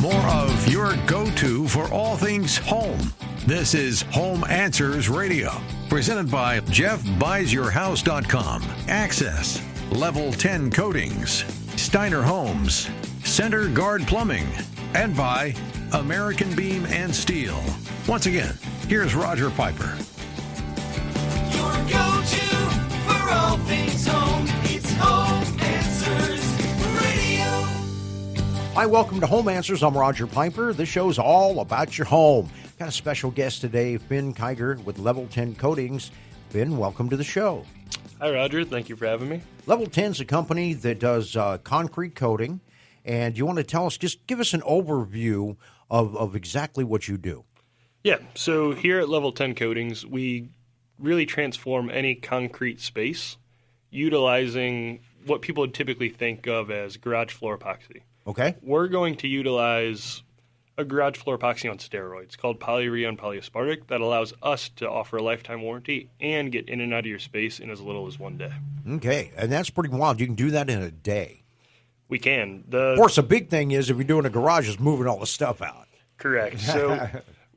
More of your go-to for all things home. This is Home Answers Radio, presented by JeffBuysYourHouse.com, Access, Level 10 Coatings, Steiner Homes, Center Guard Plumbing, and by American Beam and Steel. Once again, here's Roger Piper. Your go-to for all things home. It's Home Answers Radio. Hi, welcome to Home Answers. I'm Roger Piper. This show's all about your home. Got a special guest today, Finn Kiger with Level 10 Coatings. Finn, welcome to the show. Hi, Roger. Thank you for having me. Level 10 is a company that does concrete coating, and you want to tell us, just give us an overview of exactly what you do. Yeah, so here at Level 10 Coatings, we really transform any concrete space utilizing what people would typically think of as garage floor epoxy. Okay. We're going to utilize a garage floor epoxy on steroids called polyurea polyaspartic that allows us to offer a lifetime warranty and get in and out of your space in as little as 1 day. Okay, and that's pretty wild. You can do that in a day. We can. Of course, the big thing is if you're doing a garage is moving all the stuff out. Correct. So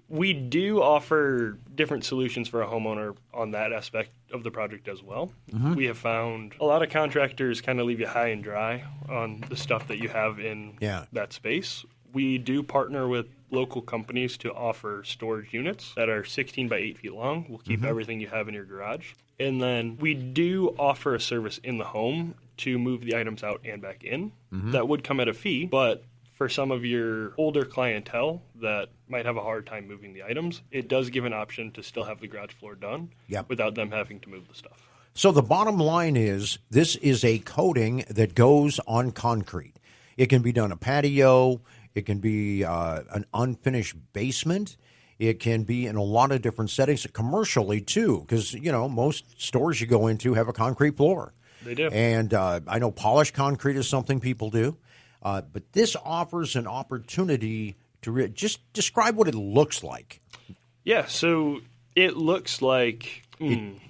we do offer different solutions for a homeowner on that aspect of the project as well. Mm-hmm. We have found a lot of contractors kind of leave you high and dry on the stuff that you have in that space. We do partner with local companies to offer storage units that are 16 by 8 feet long. We'll keep everything you have in your garage. And then we do offer a service in the home to move the items out and back in. Mm-hmm. That would come at a fee, but for some of your older clientele that might have a hard time moving the items, it does give an option to still have the garage floor done without them having to move the stuff. So the bottom line is this is a coating that goes on concrete. It can be done a patio. It can be an unfinished basement. It can be in a lot of different settings, commercially too, because, you know, most stores you go into have a concrete floor. They do. And I know polished concrete is something people do. But this offers an opportunity to just describe what it looks like. Yeah, so it looks like...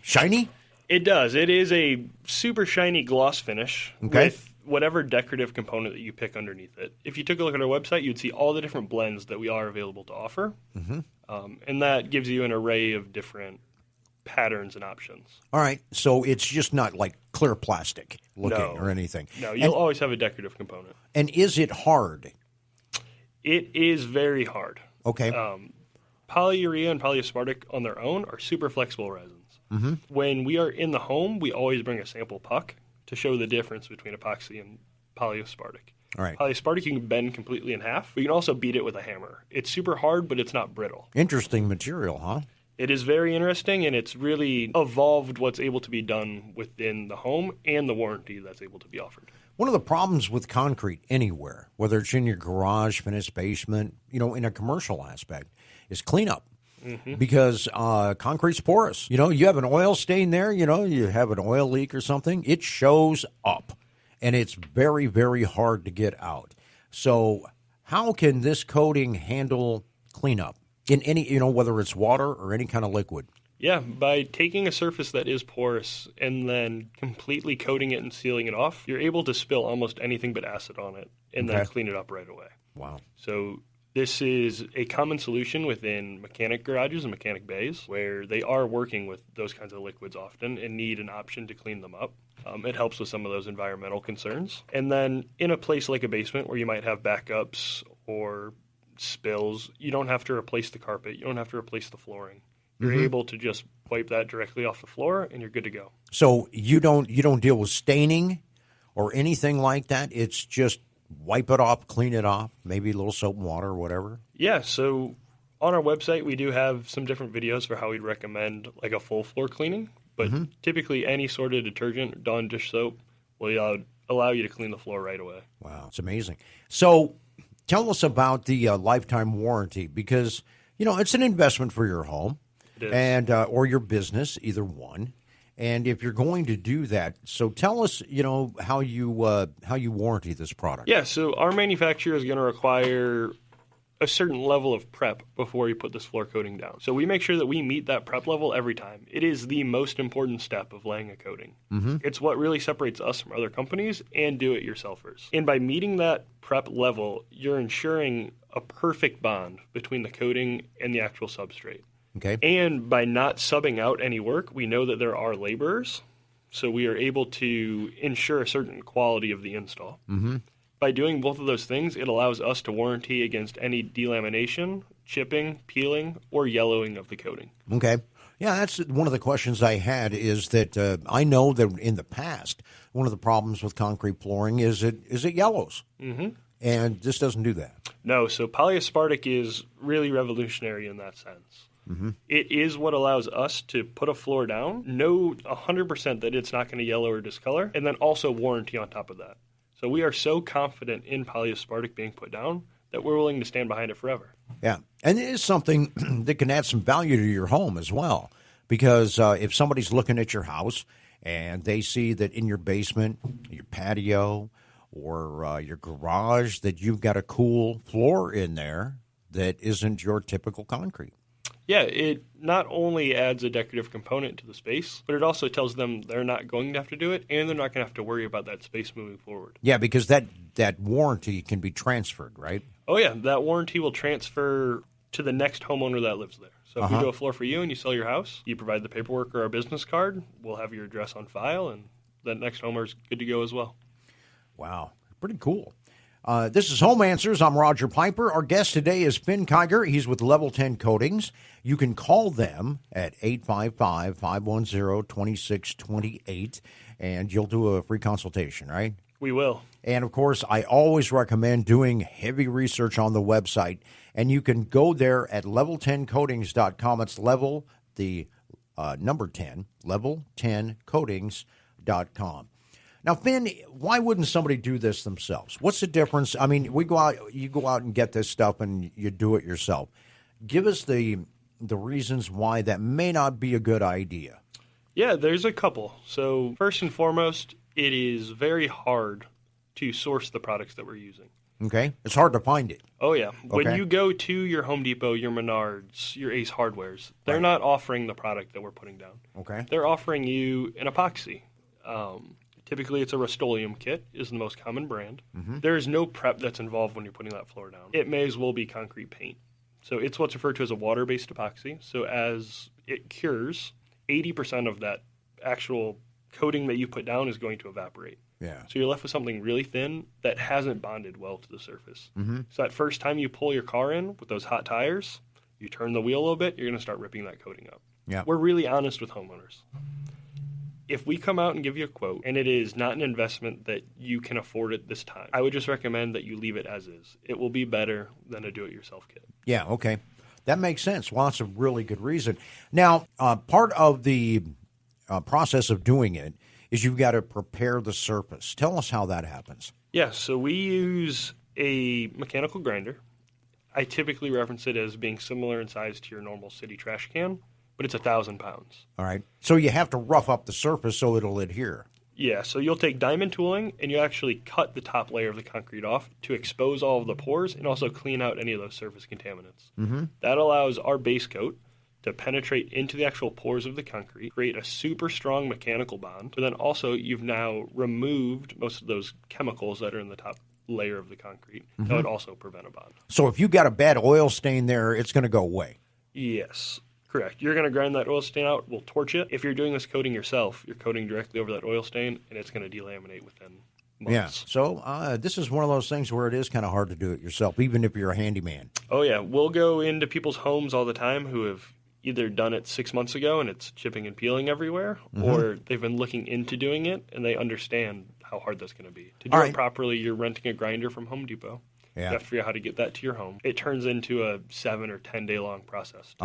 shiny? It does. It is a super shiny gloss finish with whatever decorative component that you pick underneath it. If you took a look at our website, you'd see all the different blends that we are available to offer. Mm-hmm. And that gives you an array of different patterns and options. All right. So it's just not like clear plastic looking or anything. No, you'll always have a decorative component. And is it hard? It is very hard. Okay. Polyurea and polyaspartic on their own are super flexible resins. Mm-hmm. When we are in the home, we always bring a sample puck to show the difference between epoxy and polyaspartic. All right. Polyaspartic you can bend completely in half, but you can also beat it with a hammer. It's super hard, but it's not brittle. Interesting material, huh? It is very interesting, and it's really evolved what's able to be done within the home and the warranty that's able to be offered. One of the problems with concrete anywhere, whether it's in your garage, finished basement, you know, in a commercial aspect, is cleanup. Mm-hmm. Because concrete's porous. You know, you have an oil stain there, you know, you have an oil leak or something, it shows up. And it's very, very hard to get out. So how can this coating handle cleanup in any, you know, whether it's water or any kind of liquid? Yeah, by taking a surface that is porous and then completely coating it and sealing it off, you're able to spill almost anything but acid on it and then clean it up right away. Wow. So this is a common solution within mechanic garages and mechanic bays where they are working with those kinds of liquids often and need an option to clean them up. It helps with some of those environmental concerns. And then in a place like a basement where you might have backups or spills, you don't have to replace the carpet. You don't have to replace the flooring. You're able to just wipe that directly off the floor and you're good to go. So you don't deal with staining or anything like that? It's just wipe it off, clean it off, maybe a little soap and water or whatever? Yeah, so on our website we do have some different videos for how we'd recommend like a full floor cleaning, but typically any sort of detergent, Dawn dish soap will allow you to clean the floor right away. Wow, it's amazing. So tell us about the lifetime warranty because, you know, it's an investment for your home and or your business, either one. And if you're going to do that, so tell us, you know, how you warranty this product. Yeah, so our manufacturer is going to require a certain level of prep before you put this floor coating down. So we make sure that we meet that prep level every time. It is the most important step of laying a coating. Mm-hmm. It's what really separates us from other companies and do-it-yourselfers. And by meeting that prep level, you're ensuring a perfect bond between the coating and the actual substrate. Okay. And by not subbing out any work, we know that there are laborers, so we are able to ensure a certain quality of the install. Mm-hmm. By doing both of those things, it allows us to warranty against any delamination, chipping, peeling, or yellowing of the coating. Okay. Yeah, that's one of the questions I had is that I know that in the past, one of the problems with concrete flooring is it yellows. Mm-hmm. And this doesn't do that. No, so polyaspartic is really revolutionary in that sense. Mm-hmm. It is what allows us to put a floor down, know 100% that it's not going to yellow or discolor, and then also warranty on top of that. So we are so confident in polyaspartic being put down that we're willing to stand behind it forever. Yeah, and it is something that can add some value to your home as well, because if somebody's looking at your house and they see that in your basement, your patio, or your garage, that you've got a cool floor in there that isn't your typical concrete. Yeah, it not only adds a decorative component to the space, but it also tells them they're not going to have to do it, and they're not going to have to worry about that space moving forward. Yeah, because that warranty can be transferred, right? Oh, yeah, that warranty will transfer to the next homeowner that lives there. So if we do a floor for you and you sell your house, you provide the paperwork or our business card, we'll have your address on file, and that next homeowner's good to go as well. Wow, pretty cool. This is Home Answers. I'm Roger Piper. Our guest today is Finn Kiger. He's with Level 10 Coatings. You can call them at 855-510-2628, and you'll do a free consultation, right? We will. And, of course, I always recommend doing heavy research on the website, and you can go there at level10coatings.com. It's level, the number 10, level10coatings.com. Now, Finn, why wouldn't somebody do this themselves? What's the difference? I mean, you go out and get this stuff and you do it yourself. Give us the reasons why that may not be a good idea. Yeah, there's a couple. So first and foremost, it is very hard to source the products that we're using. Okay. It's hard to find it. Oh, yeah. When Okay. you go to your Home Depot, your Menards, your Ace Hardwares, they're not offering the product that we're putting down. Okay. They're offering you an epoxy. Typically, it's a Rust-Oleum kit is the most common brand. Mm-hmm. There is no prep that's involved when you're putting that floor down. It may as well be concrete paint. So it's what's referred to as a water-based epoxy. So as it cures, 80% of that actual coating that you put down is going to evaporate. Yeah. So you're left with something really thin that hasn't bonded well to the surface. Mm-hmm. So that first time you pull your car in with those hot tires, you turn the wheel a little bit, you're going to start ripping that coating up. Yeah. We're really honest with homeowners. If we come out and give you a quote and it is not an investment that you can afford at this time, I would just recommend that you leave it as is. It will be better than a do-it-yourself kit. Yeah, okay. That makes sense. Well, that's a really good reason. Now, part of the process of doing it is you've got to prepare the surface. Tell us how that happens. Yeah, so we use a mechanical grinder. I typically reference it as being similar in size to your normal city trash can, but it's 1,000 pounds. All right. So you have to rough up the surface so it'll adhere. Yeah, so you'll take diamond tooling and you actually cut the top layer of the concrete off to expose all of the pores and also clean out any of those surface contaminants. Mm-hmm. That allows our base coat to penetrate into the actual pores of the concrete, create a super strong mechanical bond, but then also you've now removed most of those chemicals that are in the top layer of the concrete. Mm-hmm. That would also prevent a bond. So if you've got a bad oil stain there, it's going to go away. Yes. Correct. You're going to grind that oil stain out. We'll torch it. If you're doing this coating yourself, you're coating directly over that oil stain, and it's going to delaminate within months. Yeah. So this is one of those things where it is kind of hard to do it yourself, even if you're a handyman. Oh, yeah. We'll go into people's homes all the time who have either done it 6 months ago and it's chipping and peeling everywhere, or they've been looking into doing it, and they understand how hard that's going to be. To do it properly, you're renting a grinder from Home Depot. Yeah. You have to figure out how to get that to your home. It turns into a 7 or 10 day long process.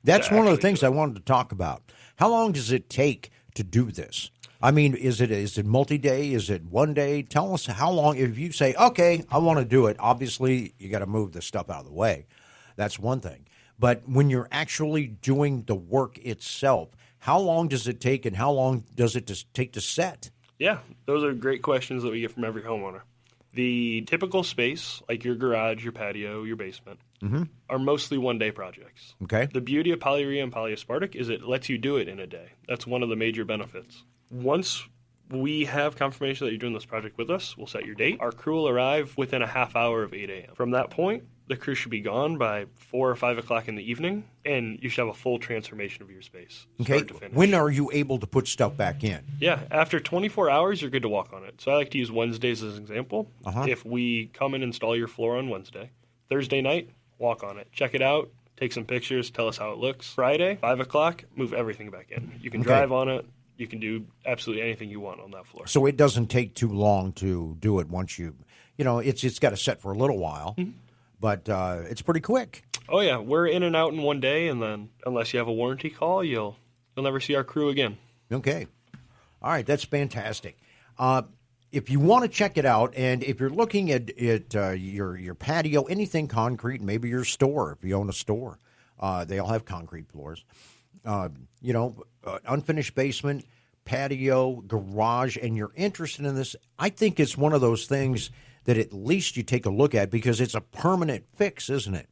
That's one of the things I wanted to talk about. How long does it take to do this? I mean, is it multi-day? Is it one day? Tell us how long. If you say, okay, I want to do it, obviously you got to move the stuff out of the way. That's one thing. But when you're actually doing the work itself, how long does it take and how long does it take to set? Yeah, those are great questions that we get from every homeowner. The typical space, like your garage, your patio, your basement, are mostly one-day projects. Okay. The beauty of polyurea and polyaspartic is it lets you do it in a day. That's one of the major benefits. Once we have confirmation that you're doing this project with us, we'll set your date. Our crew will arrive within a half hour of 8 a.m. From that point, The crew should be gone by 4 or 5 o'clock in the evening, and you should have a full transformation of your space, Okay. start to finish. When are you able to put stuff back in? Yeah, after 24 hours, you're good to walk on it. So I like to use Wednesdays as an example. If we come and install your floor on Wednesday, Thursday night, walk on it. Check it out, take some pictures, tell us how it looks. Friday, 5 o'clock, move everything back in. You can drive on it. You can do absolutely anything you want on that floor. So it doesn't take too long to do it once it's got to set for a little while, but it's pretty quick. Oh, yeah, we're in and out in one day, and then unless you have a warranty call, you'll never see our crew again. Okay. All right, that's fantastic. If you want to check it out, and if you're looking at your patio, anything concrete, maybe your store, if you own a store, they all have concrete floors. Unfinished basement, patio, garage, and you're interested in this, I think it's one of those things that at least you take a look at because it's a permanent fix, isn't it?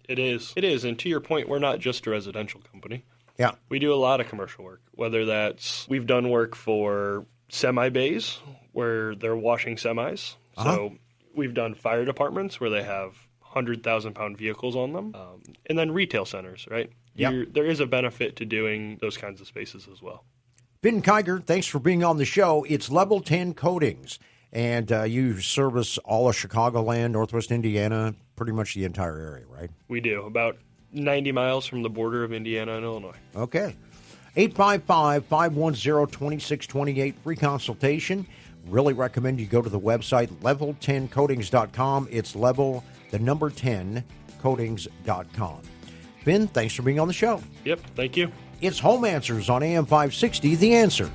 It is. It is. And to your point, we're not just a residential company. Yeah. We do a lot of commercial work, whether we've done work for semi bays where they're washing semis. So we've done fire departments where they have 100,000-pound vehicles on them. And then retail centers, right? Yep. There is a benefit to doing those kinds of spaces as well. Ben Kiger, thanks for being on the show. It's Level 10 Coatings, and you service all of Chicagoland, Northwest Indiana, pretty much the entire area, right? We do, about 90 miles from the border of Indiana and Illinois. Okay. 855-510-2628, free consultation. Really recommend you go to the website, level10coatings.com. It's level, the number 10, coatings.com. Ben, thanks for being on the show. Yep, thank you. It's Home Answers on AM 560, The Answer.